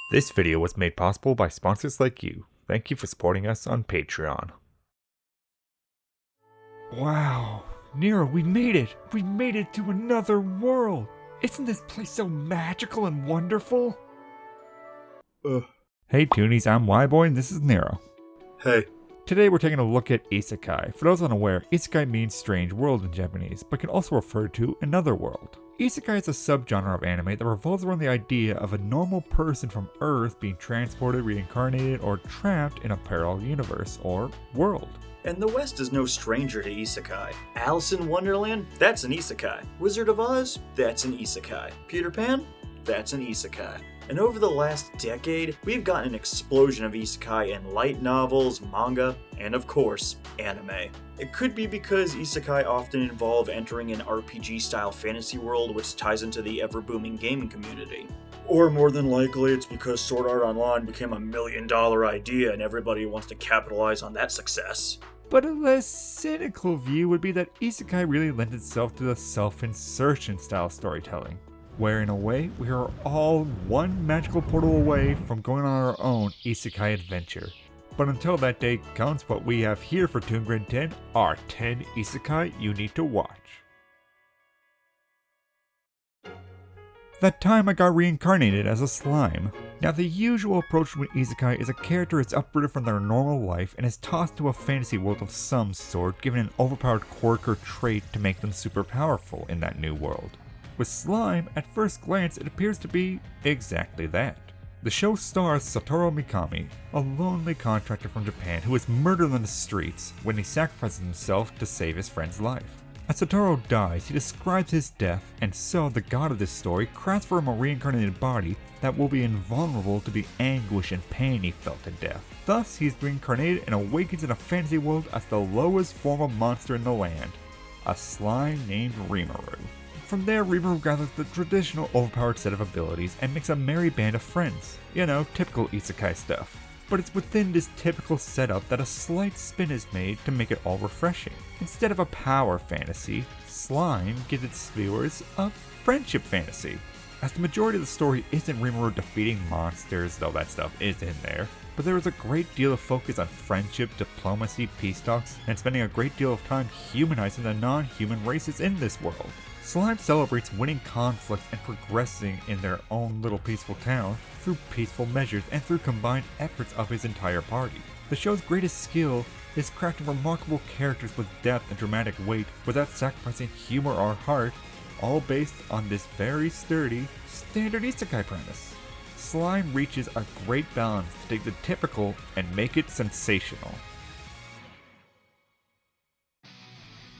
This video was made possible by sponsors like you. Thank you for supporting us on Patreon. Wow, NERO, we made it! We made it to another world! Isn't this place so magical and wonderful? Hey Toonies, I'm WHYBOY and this is NERO. Hey. Today we're taking a look at Isekai. For those unaware, Isekai means strange world in Japanese, but can also refer to another world. Isekai is a subgenre of anime that revolves around the idea of a normal person from Earth being transported, reincarnated, or trapped in a parallel universe, or world. And the West is no stranger to isekai. Alice in Wonderland? That's an isekai. Wizard of Oz? That's an isekai. Peter Pan? That's an isekai. And over the last decade, we've gotten an explosion of isekai in light novels, manga, and of course, anime. It could be because isekai often involve entering an RPG-style fantasy world which ties into the ever-booming gaming community. Or more than likely, it's because Sword Art Online became a $1 million idea and everybody wants to capitalize on that success. But a less cynical view would be that Isekai really lends itself to the self-insertion style storytelling, where in a way, we are all one magical portal away from going on our own Isekai adventure. But until that day comes, what we have here for ToonGrin 10 are 10 Isekai you need to watch. That time I got reincarnated as a slime. Now the usual approach to an isekai is a character is uprooted from their normal life and is tossed to a fantasy world of some sort, given an overpowered quirk or trait to make them super powerful in that new world. With slime, at first glance it appears to be exactly that. The show stars Satoru Mikami, a lonely contractor from Japan who is murdered on the streets when he sacrifices himself to save his friend's life. As Satoru dies, he describes his death, and so the god of this story crafts for him a reincarnated body that will be invulnerable to the anguish and pain he felt at death. Thus, he is reincarnated and awakens in a fantasy world as the lowest form of monster in the land, a slime named Rimuru. From there, Rimuru gathers the traditional overpowered set of abilities and makes a merry band of friends. You know, typical isekai stuff. But it's within this typical setup that a slight spin is made to make it all refreshing. Instead of a power fantasy, Slime gives its viewers a friendship fantasy. As the majority of the story isn't Rimuru defeating monsters, though that stuff is in there, but there is a great deal of focus on friendship, diplomacy, peace talks, and spending a great deal of time humanizing the non-human races in this world. Slime celebrates winning conflicts and progressing in their own little peaceful town through peaceful measures and through combined efforts of his entire party. The show's greatest skill is crafting remarkable characters with depth and dramatic weight without sacrificing humor or heart, all based on this very sturdy, standard isekai premise. Slime reaches a great balance to take the typical and make it sensational.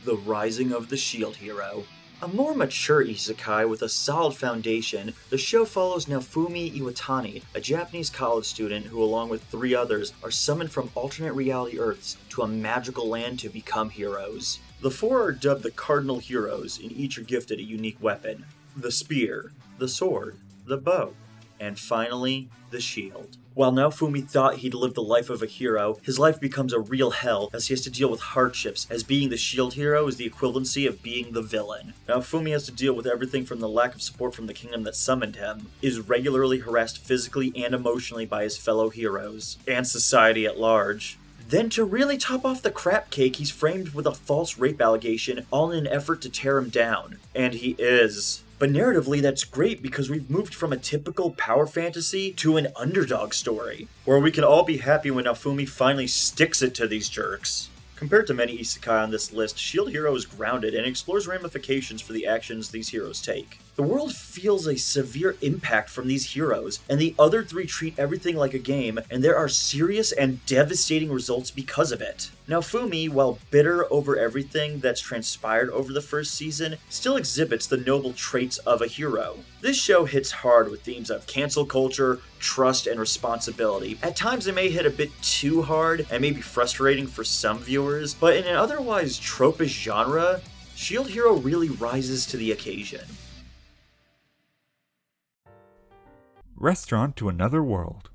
The Rising of the Shield Hero. A more mature isekai with a solid foundation, the show follows Naofumi Iwatani, a Japanese college student who, along with 3 others, are summoned from alternate reality Earths to a magical land to become heroes. The 4 are dubbed the Cardinal Heroes, and each are gifted a unique weapon: the spear, the sword, the bow, and finally, the shield. While Naofumi thought he'd lived the life of a hero, his life becomes a real hell as he has to deal with hardships, as being the shield hero is the equivalency of being the villain. Naofumi has to deal with everything from the lack of support from the kingdom that summoned him, is regularly harassed physically and emotionally by his fellow heroes, and society at large. Then to really top off the crap cake, he's framed with a false rape allegation, all in an effort to tear him down. And he is. But narratively, that's great because we've moved from a typical power fantasy to an underdog story, where we can all be happy when Naofumi finally sticks it to these jerks. Compared to many isekai on this list, Shield Hero is grounded and explores ramifications for the actions these heroes take. The world feels a severe impact from these heroes, and the other 3 treat everything like a game, and there are serious and devastating results because of it. Naofumi, while bitter over everything that's transpired over the first season, still exhibits the noble traits of a hero. This show hits hard with themes of cancel culture, trust, and responsibility. At times it may hit a bit too hard and may be frustrating for some viewers, but in an otherwise tropish genre, Shield Hero really rises to the occasion. Restaurant to Another World.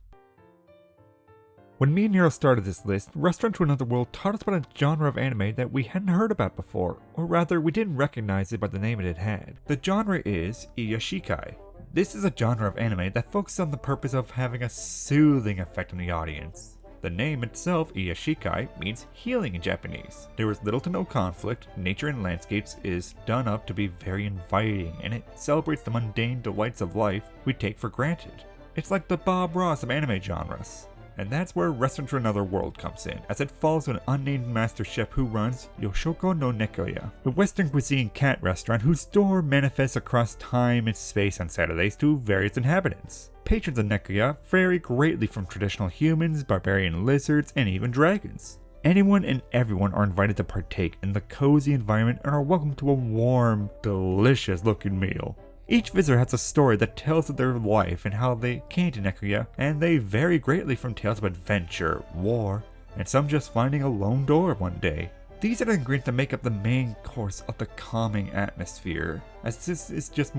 When me and NERO started this list, Restaurant to Another World taught us about a genre of anime that we hadn't heard about before, or rather, we didn't recognize it by the name it had. The genre is Isekai, This is a genre of anime that focuses on the purpose of having a soothing effect on the audience. The name itself, ISEKAI, means healing in Japanese. There is little to no conflict, nature and landscapes is done up to be very inviting, and it celebrates the mundane delights of life we take for granted. It's like the Bob Ross of anime genres. And that's where Restaurant to Another World comes in, as it follows an unnamed master chef who runs Yoshoko no Nekoya, a Western cuisine cat restaurant whose door manifests across time and space on Saturdays to various inhabitants. Patrons of Nekoya vary greatly from traditional humans, barbarian lizards, and even dragons. Anyone and everyone are invited to partake in the cozy environment and are welcome to a warm, delicious looking meal. Each visitor has a story that tells of their life and how they came to Nekoya, and they vary greatly from tales of adventure, war, and some just finding a lone door one day. These are the ingredients that make up the main course of the calming atmosphere, as this is just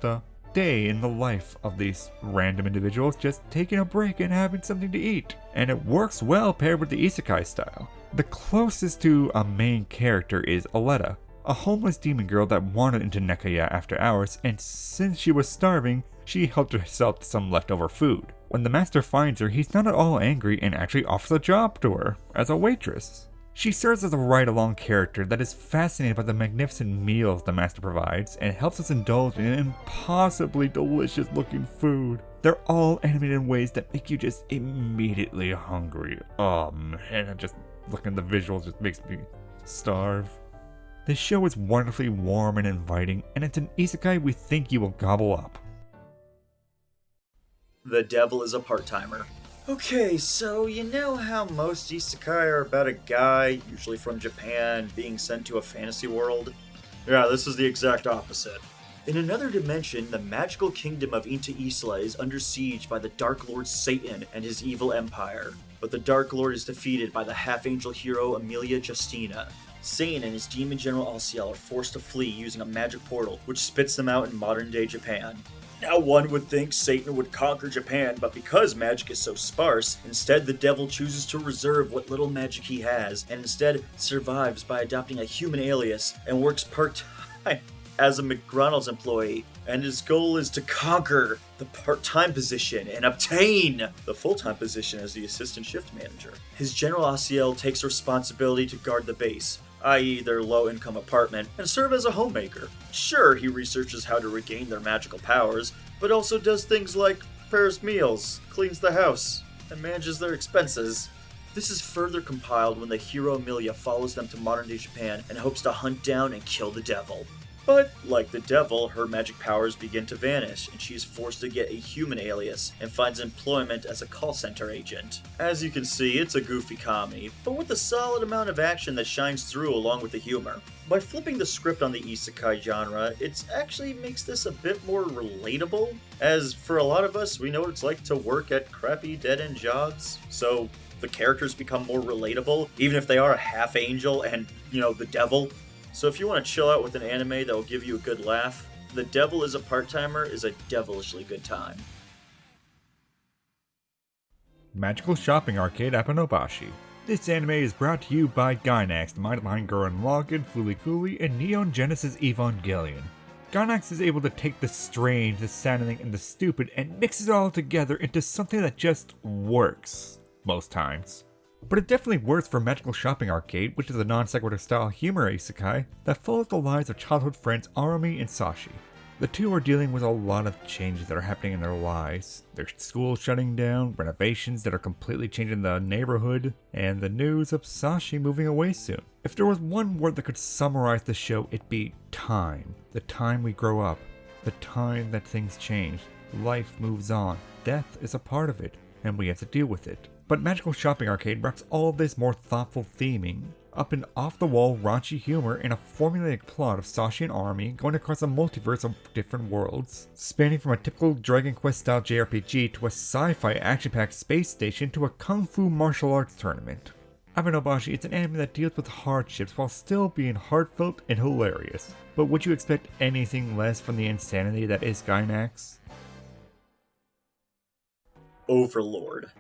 a day in the life of these random individuals just taking a break and having something to eat. And it works well paired with the isekai style. The closest to a main character is Aletta, a homeless demon girl that wandered into Nekoya after hours, and since she was starving, she helped herself to some leftover food. When the master finds her, he's not at all angry and actually offers a job to her as a waitress. She serves as a ride-along character that is fascinated by the magnificent meals the master provides and helps us indulge in impossibly delicious looking food. They're all animated in ways that make you just immediately hungry. Oh man, just looking at the visuals just makes me starve. This show is wonderfully warm and inviting, and it's an isekai we think you will gobble up. The devil is a part-timer. Okay, so you know how most isekai are about a guy, usually from Japan, being sent to a fantasy world? Yeah, this is the exact opposite. In another dimension, the magical kingdom of Inta Isla is under siege by the Dark Lord Satan and his evil empire. But the Dark Lord is defeated by the half-angel hero Emilia Justina. Satan and his demon general Alciel are forced to flee using a magic portal, which spits them out in modern-day Japan. Now one would think Satan would conquer Japan, but because magic is so sparse, instead the devil chooses to reserve what little magic he has, and instead survives by adopting a human alias and works part-time as a McDonald's employee. And his goal is to conquer the part-time position and obtain the full-time position as the assistant shift manager. His general Alciel takes responsibility to guard the base, i.e. their low-income apartment, and serve as a homemaker. Sure, he researches how to regain their magical powers, but also does things like prepares meals, cleans the house, and manages their expenses. This is further compiled when the hero Emilia follows them to modern-day Japan and hopes to hunt down and kill the devil. But, like the devil, her magic powers begin to vanish, and she is forced to get a human alias and finds employment as a call center agent. As you can see, it's a goofy comedy, but with a solid amount of action that shines through along with the humor. By flipping the script on the isekai genre, it actually makes this a bit more relatable, as for a lot of us, we know what it's like to work at crappy dead-end jobs, so the characters become more relatable, even if they are a half-angel and, the devil. So if you want to chill out with an anime that will give you a good laugh, The Devil is a Part-Timer is a devilishly good time. Magical Shopping Arcade Abenobashi. This anime is brought to you by Gainax, the Mighty Line Gurren Lagann, Fulikuli, and Neon Genesis Evangelion. Gainax is able to take the strange, the saddening, and the stupid and mixes it all together into something that just works. Most times. But it definitely works for Magical Shopping Arcade, which is a non-sequitur style humor isekai that follows the lives of childhood friends Arumi and Sashi. The two are dealing with a lot of changes that are happening in their lives. Their school shutting down, renovations that are completely changing the neighborhood, and the news of Sashi moving away soon. If there was one word that could summarize the show, it'd be time. The time we grow up. The time that things change. Life moves on. Death is a part of it, and we have to deal with it. But Magical Shopping Arcade wraps all of this more thoughtful theming up in off-the-wall raunchy humor in a formulaic plot of Sashi and Arumi going across a multiverse of different worlds, spanning from a typical Dragon Quest-style JRPG to a sci-fi action-packed space station to a kung fu martial arts tournament. Abenobashi is an anime that deals with hardships while still being heartfelt and hilarious. But would you expect anything less from the insanity that is Gainax? Overlord.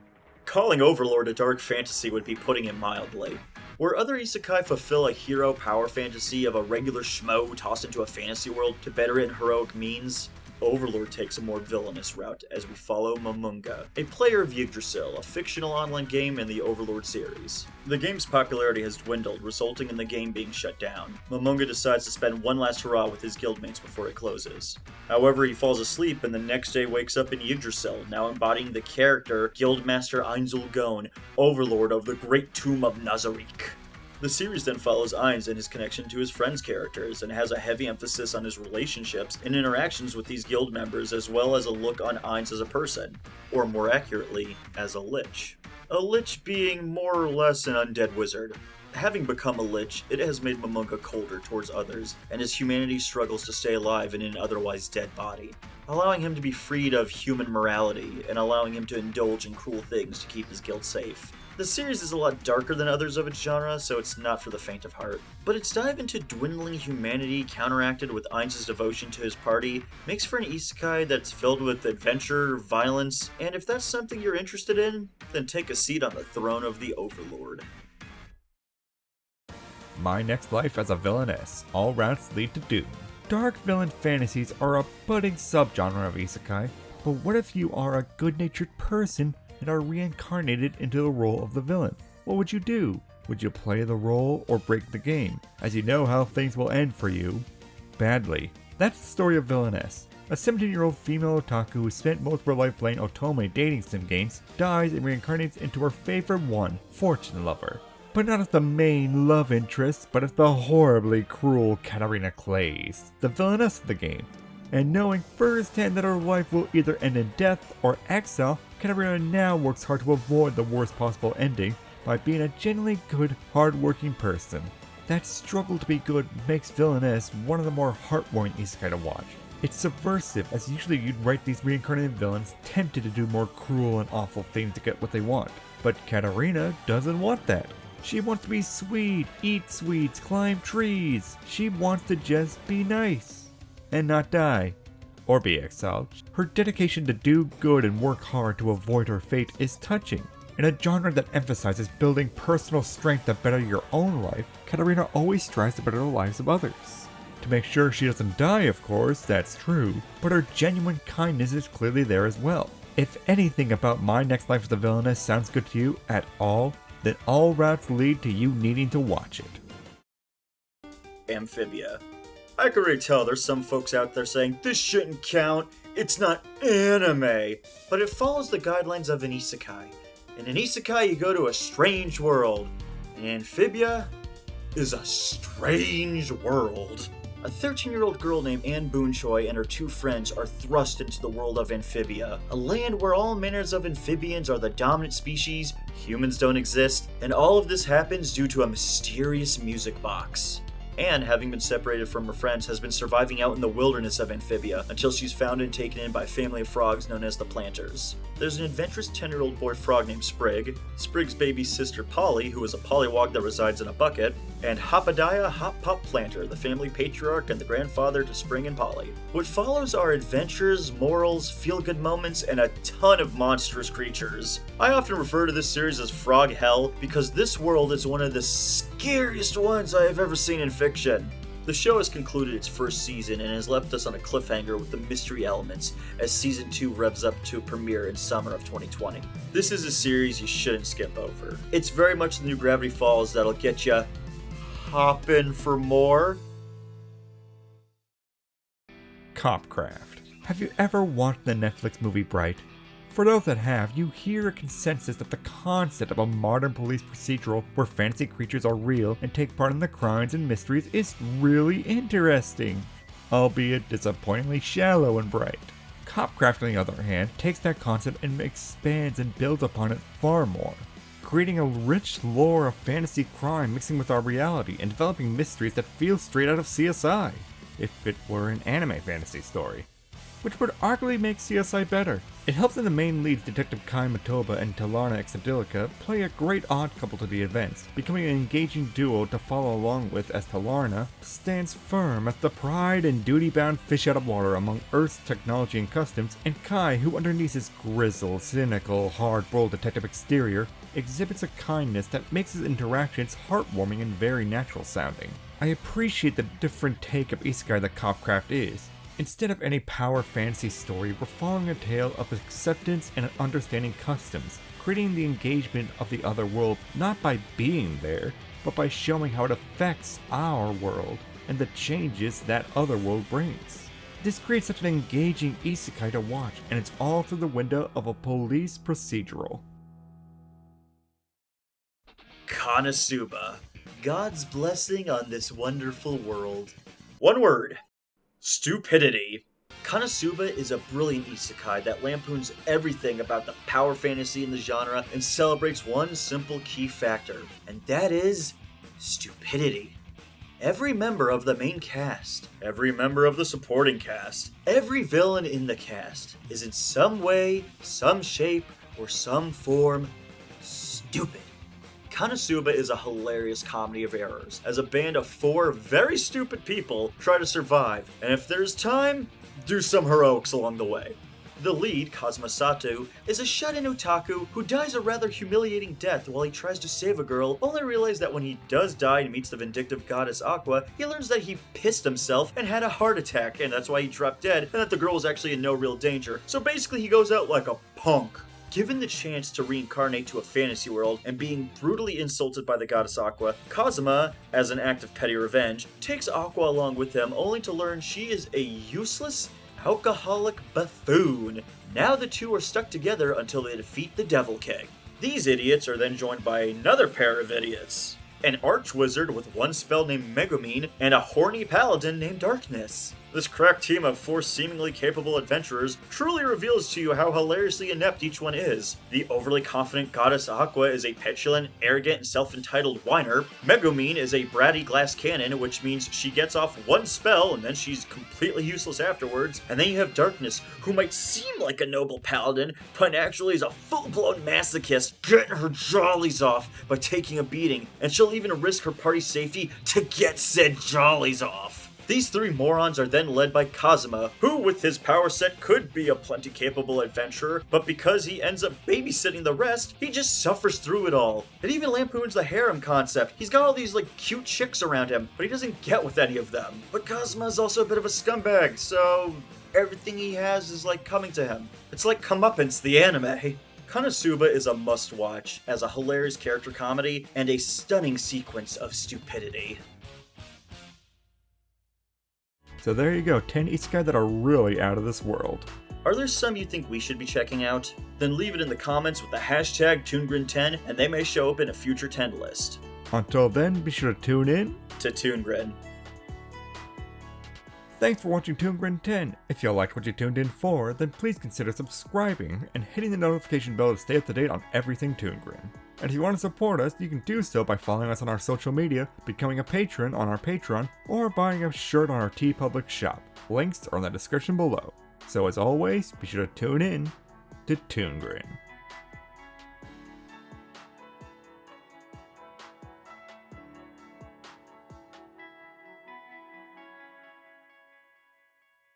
Calling Overlord a dark fantasy would be putting it mildly. Where other isekai fulfill a hero power fantasy of a regular schmo tossed into a fantasy world to better it in heroic means, Overlord takes a more villainous route as we follow Momonga, a player of Yggdrasil, a fictional online game in the Overlord series. The game's popularity has dwindled, resulting in the game being shut down. Momonga decides to spend one last hurrah with his guildmates before it closes. However, he falls asleep and the next day wakes up in Yggdrasil, now embodying the character Guildmaster Einzul Gon, Overlord of the Great Tomb of Nazarick. The series then follows Ainz and his connection to his friends' characters, and has a heavy emphasis on his relationships and interactions with these guild members, as well as a look on Ainz as a person, or more accurately, as a lich. A lich being more or less an undead wizard. Having become a lich, it has made Momonga colder towards others, and his humanity struggles to stay alive in an otherwise dead body, allowing him to be freed of human morality, and allowing him to indulge in cruel things to keep his guild safe. The series is a lot darker than others of its genre, so it's not for the faint of heart. But its dive into dwindling humanity, counteracted with Ainz's devotion to his party, makes for an isekai that's filled with adventure, violence, and if that's something you're interested in, then take a seat on the throne of the Overlord. My Next Life as a Villainess. All routes lead to doom. Dark villain fantasies are a budding subgenre of isekai, but what if you are a good-natured person and are reincarnated into the role of the villain? What would you do? Would you play the role or break the game, as you know how things will end for you? Badly. That's the story of Villainess. A 17-year-old female otaku who spent most of her life playing otome dating sim games dies and reincarnates into her favorite one, Fortune Lover. But not as the main love interest, but as the horribly cruel Katarina Clays, the villainess of the game. And knowing firsthand that her life will either end in death or exile, Katarina now works hard to avoid the worst possible ending by being a genuinely good, hard-working person. That struggle to be good makes Villainess one of the more heartwarming isekai to watch. It's subversive, as usually you'd write these reincarnated villains tempted to do more cruel and awful things to get what they want. But Katarina doesn't want that. She wants to be sweet, eat sweets, climb trees. She wants to just be nice. And not die. Or be exiled. Her dedication to do good and work hard to avoid her fate is touching. In a genre that emphasizes building personal strength to better your own life, Katarina always strives to better the lives of others. To make sure she doesn't die, of course, that's true, but her genuine kindness is clearly there as well. If anything about My Next Life as a Villainess sounds good to you at all, then all routes lead to you needing to watch it. Amphibia. I can already tell there's some folks out there saying, this shouldn't count, it's not anime, but it follows the guidelines of an isekai. In an isekai, you go to a strange world. And Amphibia is a strange world. A 13-year-old girl named Anne Boonchoi and her two friends are thrust into the world of Amphibia, a land where all manners of amphibians are the dominant species, humans don't exist, and all of this happens due to a mysterious music box. Anne, having been separated from her friends, has been surviving out in the wilderness of Amphibia until she's found and taken in by a family of frogs known as the Planters. There's an adventurous 10-year-old boy frog named Sprig, Sprig's baby sister Polly, who is a pollywog that resides in a bucket, and Hopadaya Hop Pop Planter, the family patriarch and the grandfather to Spring and Polly. What follows are adventures, morals, feel-good moments, and a ton of monstrous creatures. I often refer to this series as Frog Hell because this world is one of the scariest ones I have ever seen in fiction. The show has concluded its first season and has left us on a cliffhanger with the mystery elements as Season 2 revs up to premiere in summer of 2020. This is a series you shouldn't skip over. It's very much the new Gravity Falls that'll get you hopping for more. Copcraft. Have you ever watched the Netflix movie Bright? For those that have, you hear a consensus that the concept of a modern police procedural where fantasy creatures are real and take part in the crimes and mysteries is really interesting, albeit disappointingly shallow and bright. Copcraft, on the other hand, takes that concept and expands and builds upon it far more, creating a rich lore of fantasy crime mixing with our reality and developing mysteries that feel straight out of CSI, if it were an anime fantasy story, which would arguably make CSI better. It helps in the main leads Detective Kai Matoba and Talarna Exadilica play a great odd couple to the events, becoming an engaging duo to follow along with as Talarna stands firm as the pride and duty-bound fish out of water among Earth's technology and customs, and Kai, who underneath his grizzled, cynical, hard-boiled detective exterior, exhibits a kindness that makes his interactions heartwarming and very natural sounding. I appreciate the different take of isekai that Copcraft is. Instead of any power fantasy story, we're following a tale of acceptance and understanding customs, creating the engagement of the other world not by being there, but by showing how it affects our world and the changes that other world brings. This creates such an engaging isekai to watch, and it's all through the window of a police procedural. KonoSuba, God's blessing on this wonderful world. One word: stupidity. KonoSuba is a brilliant isekai that lampoons everything about the power fantasy in the genre and celebrates one simple key factor, and that is stupidity. Every member of the main cast, every member of the supporting cast, every villain in the cast is in some way, some shape, or some form stupid. KonoSuba is a hilarious comedy of errors, as a band of 4 very stupid people try to survive, and if there's time, do some heroics along the way. The lead, Kazuma Sato, is a shut-in otaku who dies a rather humiliating death while he tries to save a girl, only to realize that when he does die and meets the vindictive goddess Aqua, he learns that he pissed himself and had a heart attack, and that's why he dropped dead, and that the girl was actually in no real danger. So basically he goes out like a punk. Given the chance to reincarnate to a fantasy world and being brutally insulted by the goddess Aqua, Kazuma, as an act of petty revenge, takes Aqua along with him only to learn she is a useless, alcoholic buffoon. Now the two are stuck together until they defeat the Devil King. These idiots are then joined by another pair of idiots. An archwizard with one spell named Megumin, and a horny paladin named Darkness. This crack team of 4 seemingly capable adventurers truly reveals to you how hilariously inept each one is. The overly confident goddess Aqua is a petulant, arrogant, and self-entitled whiner. Megumin is a bratty glass cannon, which means she gets off one spell and then she's completely useless afterwards. And then you have Darkness, who might seem like a noble paladin, but actually is a full-blown masochist, getting her jollies off by taking a beating, and she'll even risk her party's safety to get said jollies off. These 3 morons are then led by Kazuma, who with his power set could be a plenty capable adventurer, but because he ends up babysitting the rest, he just suffers through it all. It even lampoons the harem concept. He's got all these cute chicks around him, but he doesn't get with any of them. But Kazuma is also a bit of a scumbag, so everything he has is coming to him. It's like Comeuppance, the anime. KonoSuba is a must-watch, as a hilarious character comedy and a stunning sequence of stupidity. So there you go, 10 isekai that are really out of this world. Are there some you think we should be checking out? Then leave it in the comments with the hashtag ToonGrin10 and they may show up in a future 10 list. Until then, be sure to tune in to ToonGrin. Thanks for watching ToonGrin 10. If you liked what you tuned in for, then please consider subscribing and hitting the notification bell to stay up to date on everything ToonGrin. And if you want to support us, you can do so by following us on our social media, becoming a patron on our Patreon, or buying a shirt on our TeePublic shop. Links are in the description below. So as always, be sure to tune in to ToonGrin.